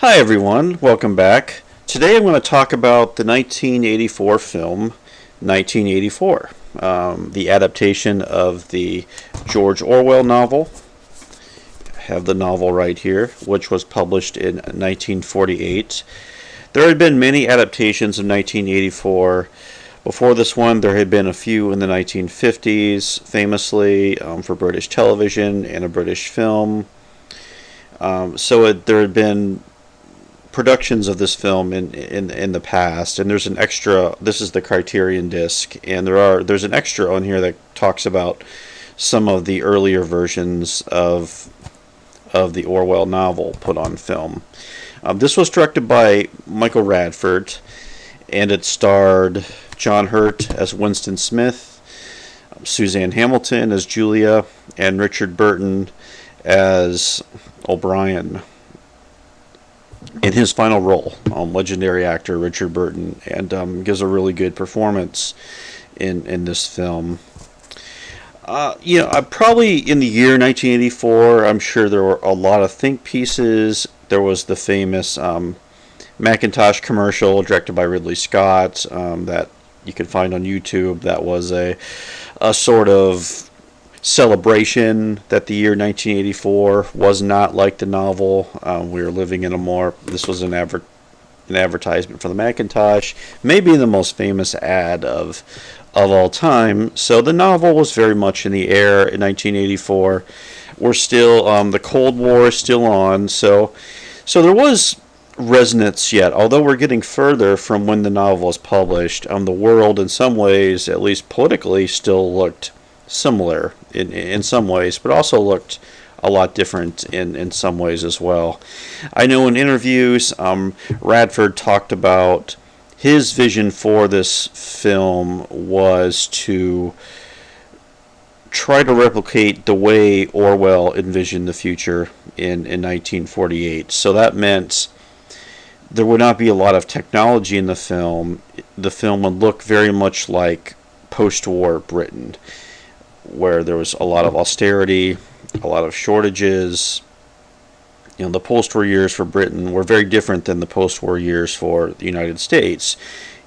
Hi everyone, welcome back. Today I'm going to talk about the 1984 film 1984, the adaptation of the George Orwell novel. I have the novel right here, which was published in 1948. There had been many adaptations of 1984. Before this one, there had been a few in the 1950s, famously for British television and a British film. There had been productions of this film in the past, and there's an extra. This is the Criterion disc, and there's an extra on here that talks about some of the earlier versions of the Orwell novel put on film. This was directed by Michael Radford, and it starred John Hurt as Winston Smith, Suzanne Hamilton as Julia, and Richard Burton as O'Brien in his final role. Legendary actor Richard Burton, and gives a really good performance in this film. Probably in the year 1984, I'm sure there were a lot of think pieces. There was the famous Macintosh commercial directed by Ridley Scott that you can find on YouTube. That was a sort of celebration that the year 1984 was not like the novel. We were living in a more. This was an advertisement for the Macintosh, maybe the most famous ad of all time. So the novel was very much in the air in 1984. We're still the Cold War is still on, so there was resonance yet. Although we're getting further from when the novel was published, the world in some ways, at least politically, still looked similar in some ways, but also looked a lot different in some ways as well. I know in interviews, Radford talked about his vision for this film was to try to replicate the way Orwell envisioned the future in 1948. So that meant there would not be a lot of technology in the film. The film would look very much like post-war Britain, where there was a lot of austerity, a lot of shortages. The post-war years for Britain were very different than the post-war years for the United States.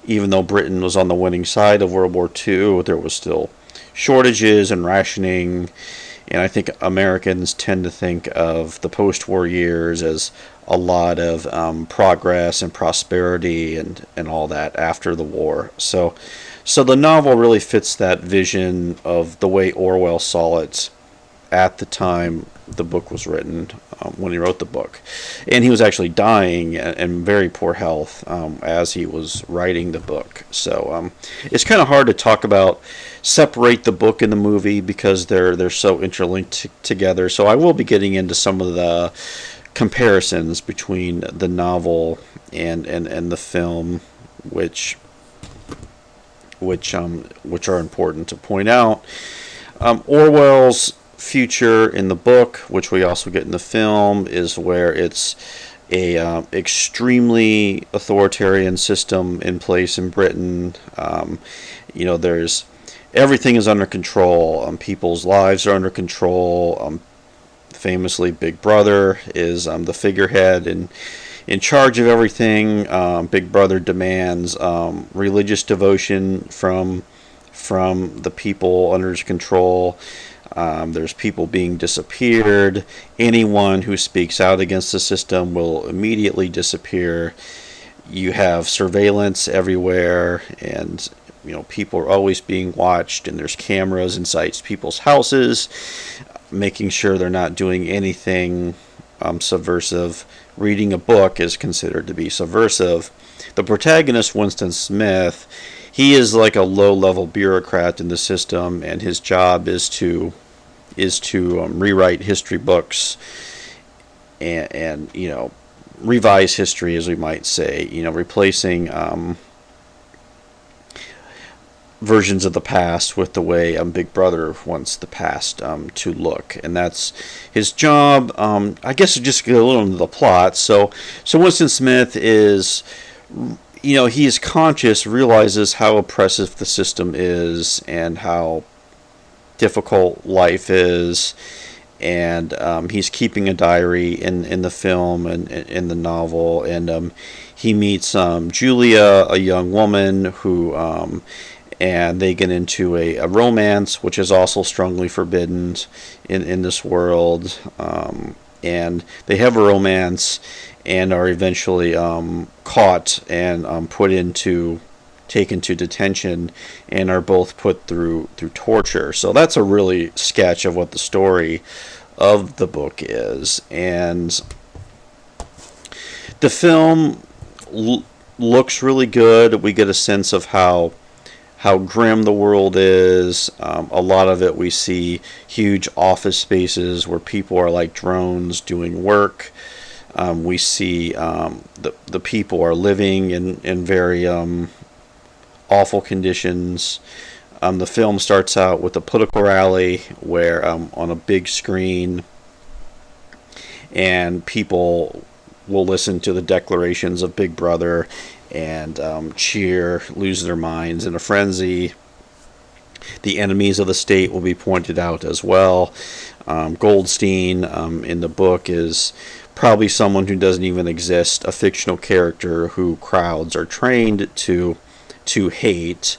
Even though Britain was on the winning side of World War II, there was still shortages and rationing. And I think Americans tend to think of the post-war years as a lot of progress and prosperity and all that after the war. So the novel really fits that vision of the way Orwell saw it at the time the book was written, when he wrote the book. And he was actually dying in very poor health as he was writing the book. So it's kind of hard to separate the book and the movie because they're so interlinked together. So I will be getting into some of the comparisons between the novel and the film, which are important to point out. Orwell's future in the book, which we also get in the film, is where it's a extremely authoritarian system in place in Britain. There's everything is under control. People's lives are under control. Famously, Big Brother is the figurehead and in charge of everything. Big Brother demands religious devotion from the people under his control. There's people being disappeared. Anyone who speaks out against the system will immediately disappear. You have surveillance everywhere, and people are always being watched, and there's cameras inside people's houses, making sure they're not doing anything subversive. Reading a book is considered to be subversive. The protagonist, Winston Smith, he is like a low-level bureaucrat in the system, and his job is to rewrite history books and revise history, as we might say. Replacing versions of the past with the way Big Brother wants the past to look, and that's his job. I guess to just get a little into the plot. So Winston Smith is, he is conscious, realizes how oppressive the system is and how difficult life is, and he's keeping a diary in the film and in the novel, and he meets Julia, a young woman who and they get into a romance, which is also strongly forbidden in this world. And they have a romance and are eventually caught and taken to detention, and are both put through torture. So that's a really sketch of what the story of the book is. And the film looks really good. We get a sense of how grim the world is. A lot of it we see huge office spaces where people are like drones doing work. We see the people are living in very awful conditions. The film starts out with a political rally where on a big screen, and people will listen to the declarations of Big Brother and cheer, lose their minds in a frenzy. The enemies of the state will be pointed out as well. Goldstein in the book is probably someone who doesn't even exist, a fictional character who crowds are trained to hate.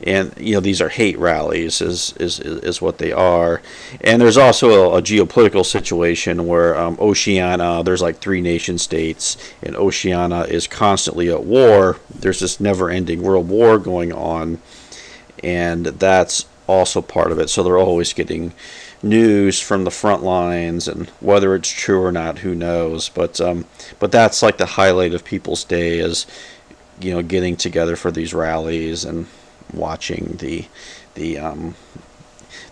And these are hate rallies is what they are. And there's also a geopolitical situation where Oceania, there's like 3 nation states, and Oceania is constantly at war. There's this never-ending world war going on, and that's also part of it. So they're always getting news from the front lines, and whether it's true or not, who knows. But that's like the highlight of people's day, is getting together for these rallies and watching the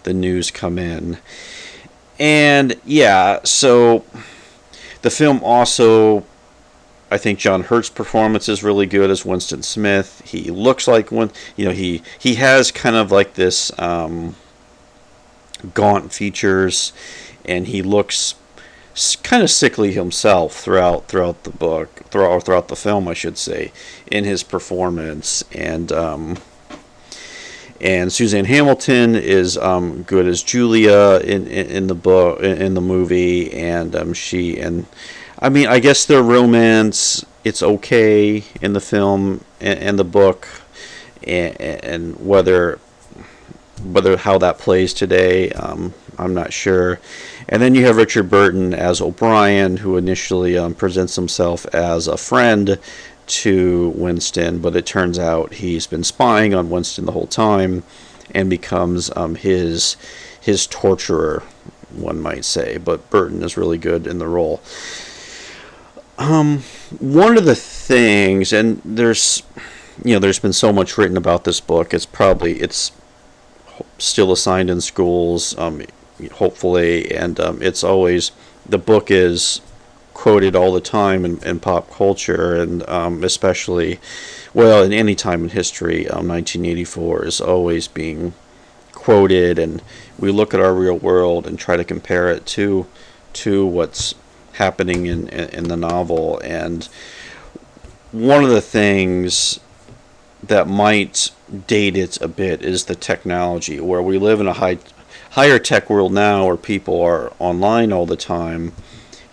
news come in. And yeah, so the film also, I think John Hurt's performance is really good as Winston Smith. He looks like he has kind of like this gaunt features, and he looks kind of sickly himself throughout the book, throughout the film, I should say, in his performance. And Suzanne Hamilton is good as Julia in the book, in the movie, and I guess their romance, it's okay in the film and the book, and whether how that plays today, I'm not sure. And then you have Richard Burton as O'Brien, who initially presents himself as a friend to Winston, but it turns out he's been spying on Winston the whole time, and becomes his torturer, one might say. But Burton is really good in the role. One of the things, and there's been so much written about this book, it's still assigned in schools, hopefully, and it's always, the book is quoted all the time in pop culture, and especially, well, in any time in history, 1984 is always being quoted, and we look at our real world and try to compare it to what's happening in the novel. And one of the things that might date it a bit is the technology, where we live in a higher tech world now, where people are online all the time.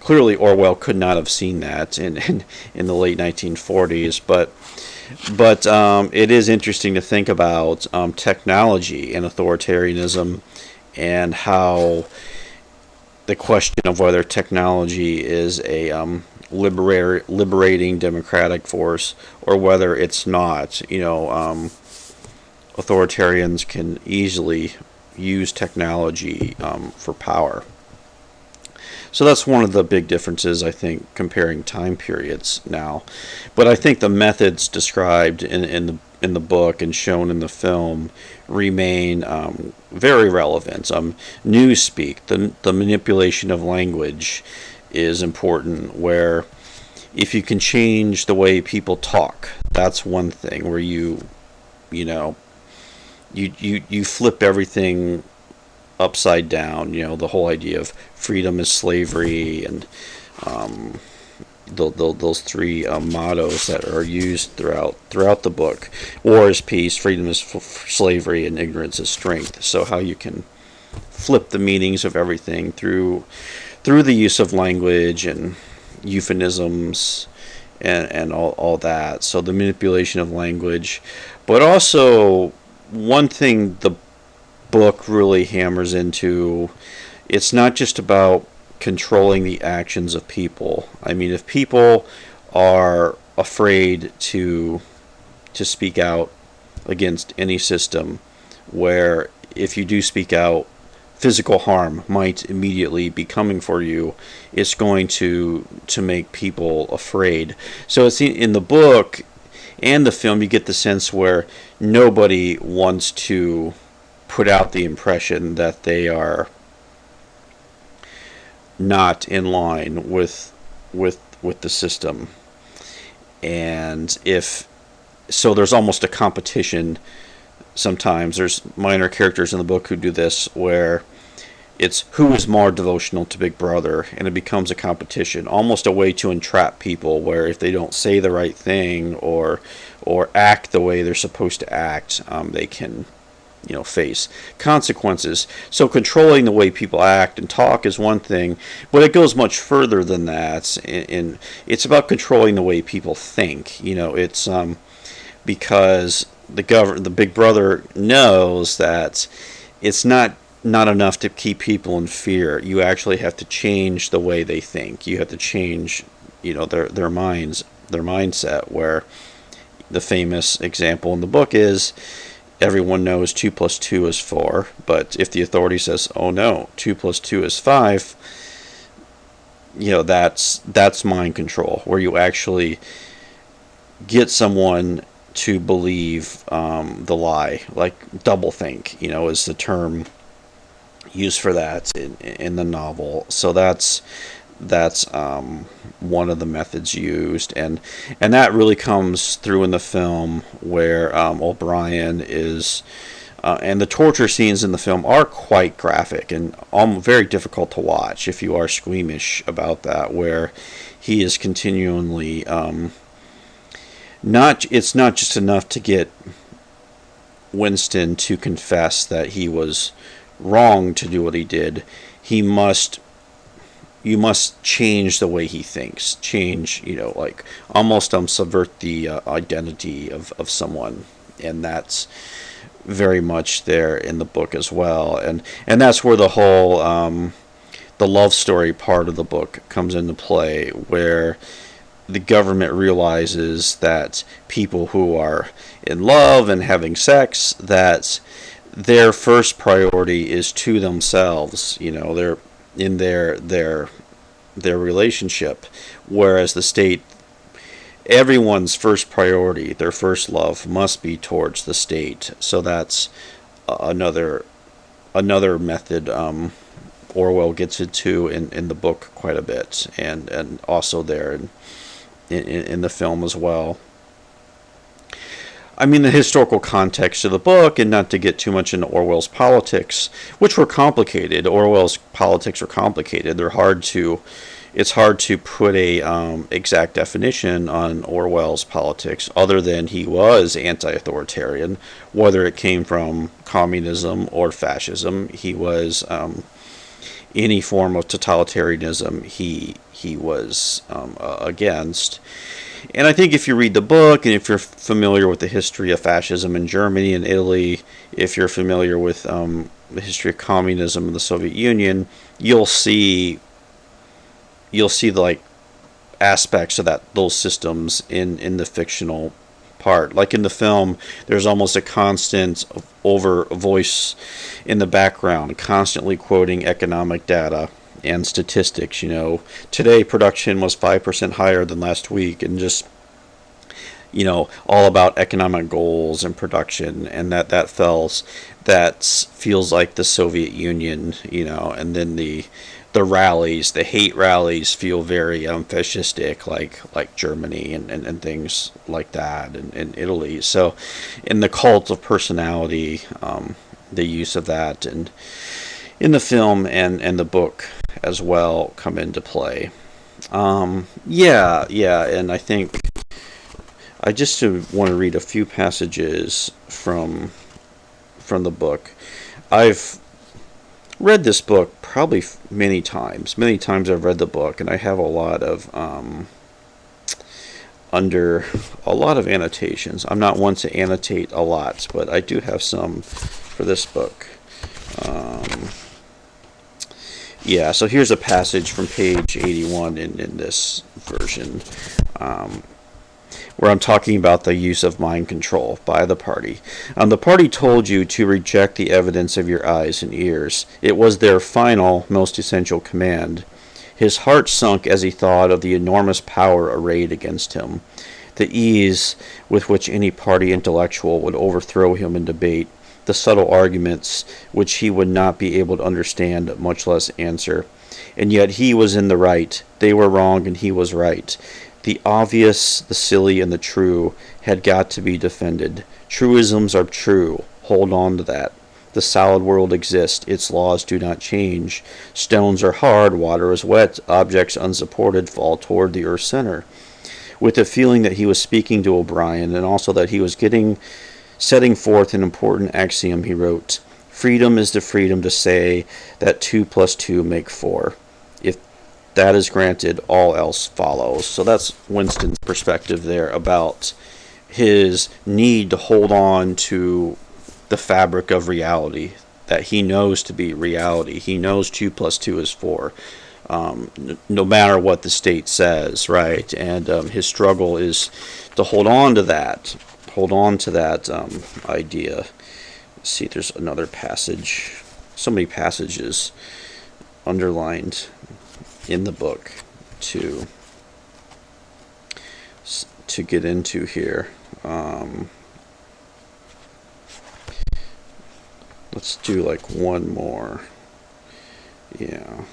Clearly, Orwell could not have seen that in the late 1940s, but it is interesting to think about technology and authoritarianism, and how the question of whether technology is a liberating democratic force, or whether it's not. Authoritarians can easily use technology for power. So that's one of the big differences, I think, comparing time periods now. But I think the methods described in the book and shown in the film remain very relevant. Newspeak, the manipulation of language, is important, where if you can change the way people talk, that's one thing, where you flip everything upside down. The whole idea of freedom is slavery, and those 3 mottos that are used throughout the book: war is peace, freedom is slavery, and ignorance is strength. So how you can flip the meanings of everything through the use of language and euphemisms and all that. So the manipulation of language. But also, one thing the book really hammers into, it's not just about controlling the actions of people. I mean, if people are afraid to speak out against any system, where if you do speak out, physical harm might immediately be coming for you, it's going to make people afraid. So it's in the book and the film, you get the sense where nobody wants to put out the impression that they are not in line with the system. And if so, there's almost a competition. Sometimes there's minor characters in the book who do this, where it's who is more devotional to Big Brother, and it becomes a competition, almost a way to entrap people, where if they don't say the right thing or act the way they're supposed to act, they can, face consequences. So controlling the way people act and talk is one thing, but it goes much further than that. And it's about controlling the way people think. It's because the Big Brother knows that it's not enough to keep people in fear. You actually have to change the way they think. You have to change, their minds, their mindset. Where the famous example in the book is, everyone knows 2 plus 2 is 4, but if the authority says, "Oh no, 2 plus 2 is 5," that's mind control, where you actually get someone to believe the lie. Like doublethink, is the term used for that in the novel. So that's one of the methods used, and that really comes through in the film, where O'Brien is, and the torture scenes in the film are quite graphic and very difficult to watch if you are squeamish about that, where he is continually it's not just enough to get Winston to confess that he was wrong to do what he did. You must change the way he thinks. Change, like almost subvert the identity of someone, and that's very much there in the book as well. And that's where the whole the love story part of the book comes into play, where the government realizes that people who are in love and having sex, that their first priority is to themselves. They're in their relationship, whereas the state, everyone's first priority, their first love, must be towards the state. So that's another method Orwell gets into in the book quite a bit, and also there in the film as well. I mean, the historical context of the book, and not to get too much into Orwell's politics, which were complicated. Orwell's politics are complicated. It's hard to put a exact definition on Orwell's politics, other than he was anti-authoritarian, whether it came from communism or fascism. He was any form of totalitarianism. He was against. And I think if you read the book, and if you're familiar with the history of fascism in Germany and Italy, if you're familiar with the history of communism in the Soviet Union, you'll see the aspects of those systems in the fictional part. Like in the film, there's almost a constant over voice in the background, constantly quoting economic data and statistics. Today production was 5% higher than last week, and just all about economic goals and production, and that feels like the Soviet Union. And then the rallies, the hate rallies, feel very fascistic, like Germany and things like that, and Italy. So in the cult of personality, the use of that and in the film and the book as well come into play. And I think I just want to read a few passages from the book. I've read this book probably many times. Many times I've read the book, and I have a lot of under a lot of annotations. I'm not one to annotate a lot, but I do have some for this book. Um, yeah, so here's a passage from page 81 in this version, um, where I'm talking about the use of mind control by the party. The party told you to reject the evidence of your eyes and ears. It was their final, most essential command. His heart sunk as he thought of the enormous power arrayed against him, the ease with which any party intellectual would overthrow him in debate, the subtle arguments which he would not be able to understand, much less answer. And yet he was in the right, they were wrong, and he was right. The obvious, the silly, and the true had got to be defended. Truisms are true. Hold on to that. The solid world exists. Its laws do not change. Stones are hard. Water is wet. Objects unsupported fall toward the earth's center. With the feeling that he was speaking to O'Brien, and also that he was setting forth an important axiom, he wrote, "Freedom is the freedom to say that 2 plus 2 make 4. If that is granted, all else follows." So that's Winston's perspective there about his need to hold on to the fabric of reality that he knows to be reality. He knows 2 plus 2 is 4, no matter what the state says, right? And his struggle is to hold on to that, idea. Let's see, there's another passage. So many passages underlined in the book to get into here. Let's do like one more. Yeah.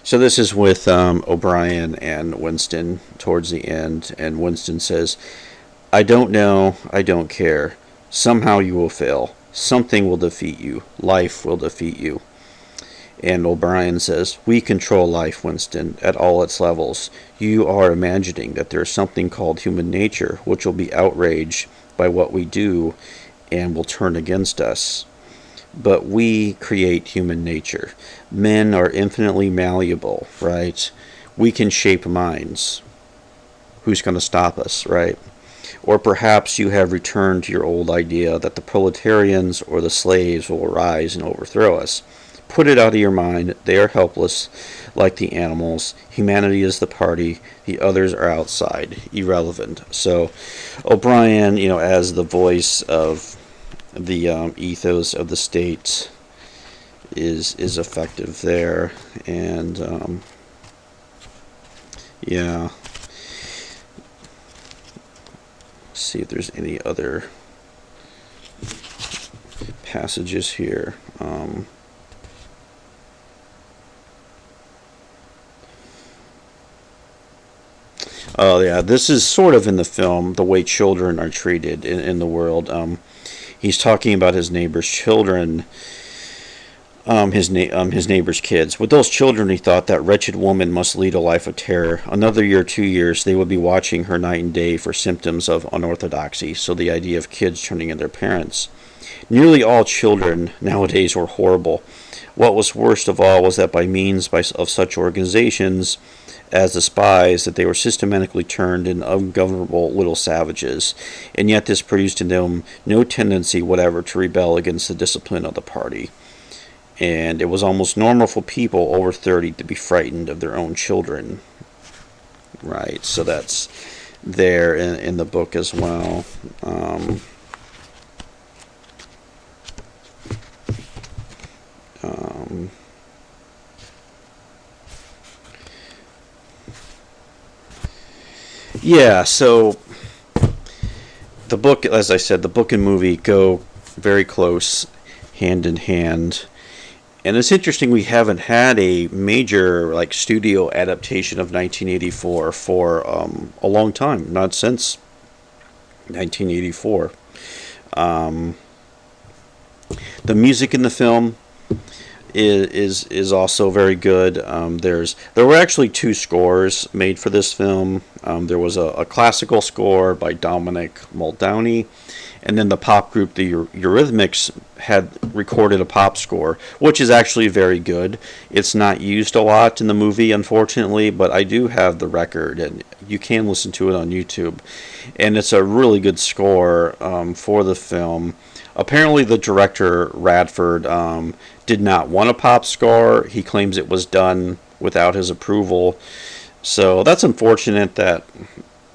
So this is with O'Brien and Winston towards the end, and Winston says, "I don't know, I don't care. Somehow you will fail. Something will defeat you. Life will defeat you." And O'Brien says, "We control life, Winston, at all its levels. You are imagining that there is something called human nature which will be outraged by what we do and will turn against us. But we create human nature. Men are infinitely malleable, right? We can shape minds. Who's going to stop us, right? Or perhaps you have returned to your old idea that the proletarians or the slaves will arise and overthrow us. Put it out of your mind. They are helpless, like the animals. Humanity is the party. The others are outside, irrelevant." So O'Brien, as the voice of the ethos of the state, is effective there. And yeah, let's see if there's any other passages here. Oh yeah, this is sort of in the film, the way children are treated in the world. He's talking about his neighbor's children, his neighbor's kids. With those children, he thought that wretched woman must lead a life of terror. Another year, 2 years, they would be watching her night and day for symptoms of unorthodoxy. So the idea of kids turning in their parents. Nearly all children nowadays were horrible. What was worst of all was that by means of such organizations as the spies, that they were systematically turned into ungovernable little savages, and yet this produced in them no tendency whatever to rebel against the discipline of the party. And it was almost normal for people over 30 to be frightened of their own children. Right, so that's there in the book as well. Yeah, so the book, as I said, the book and movie go very close, hand in hand. And it's interesting we haven't had a major studio adaptation of 1984 for a long time, not since 1984. The music in the film is also very good. There were actually two scores made for this film. There was a classical score by Dominic Muldowney, and then the pop group the Eurythmics had recorded a pop score, which is actually very good. It's not used a lot in the movie, unfortunately, but I do have the record, and you can listen to it on YouTube, and it's a really good score for the film. Apparently, the director Radford did not want a pop score. He claims it was done without his approval. So that's unfortunate that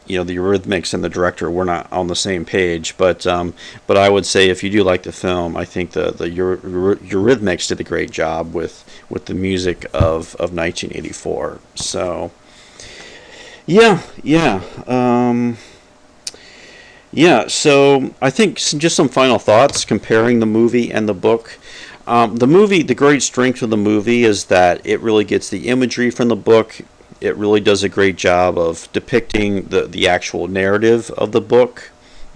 the Eurythmics and the director were not on the same page. But I would say if you do like the film, I think the Eurythmics did a great job with the music of 1984. So yeah. Yeah, so I think just some final thoughts comparing the movie and the book. The great strength of the movie is that it really gets the imagery from the book. It really does a great job of depicting the actual narrative of the book.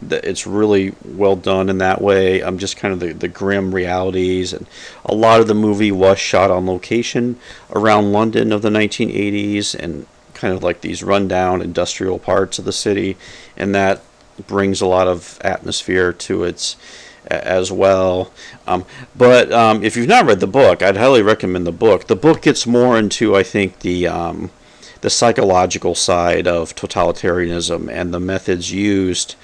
It's really well done in that way. Just kind of the grim realities. And a lot of the movie was shot on location around London of the 1980s and kind of like these rundown industrial parts of the city. And that brings a lot of atmosphere to it as well. But if you've not read the book, I'd highly recommend the book. The book gets more into, I think, the psychological side of totalitarianism and the methods used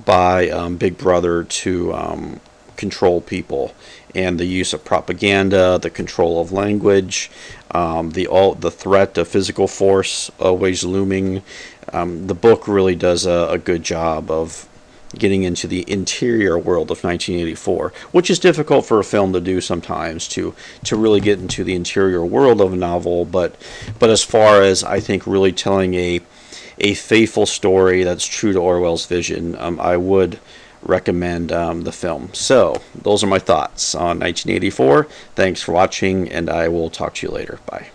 by Big Brother to control people, and the use of propaganda, the control of language, the threat of physical force always looming. The book really does a good job of getting into the interior world of 1984, which is difficult for a film to do sometimes, to really get into the interior world of a novel. But as far as, I think, really telling a faithful story that's true to Orwell's vision, I would recommend the film. So those are my thoughts on 1984. Thanks for watching, and I will talk to you later. Bye.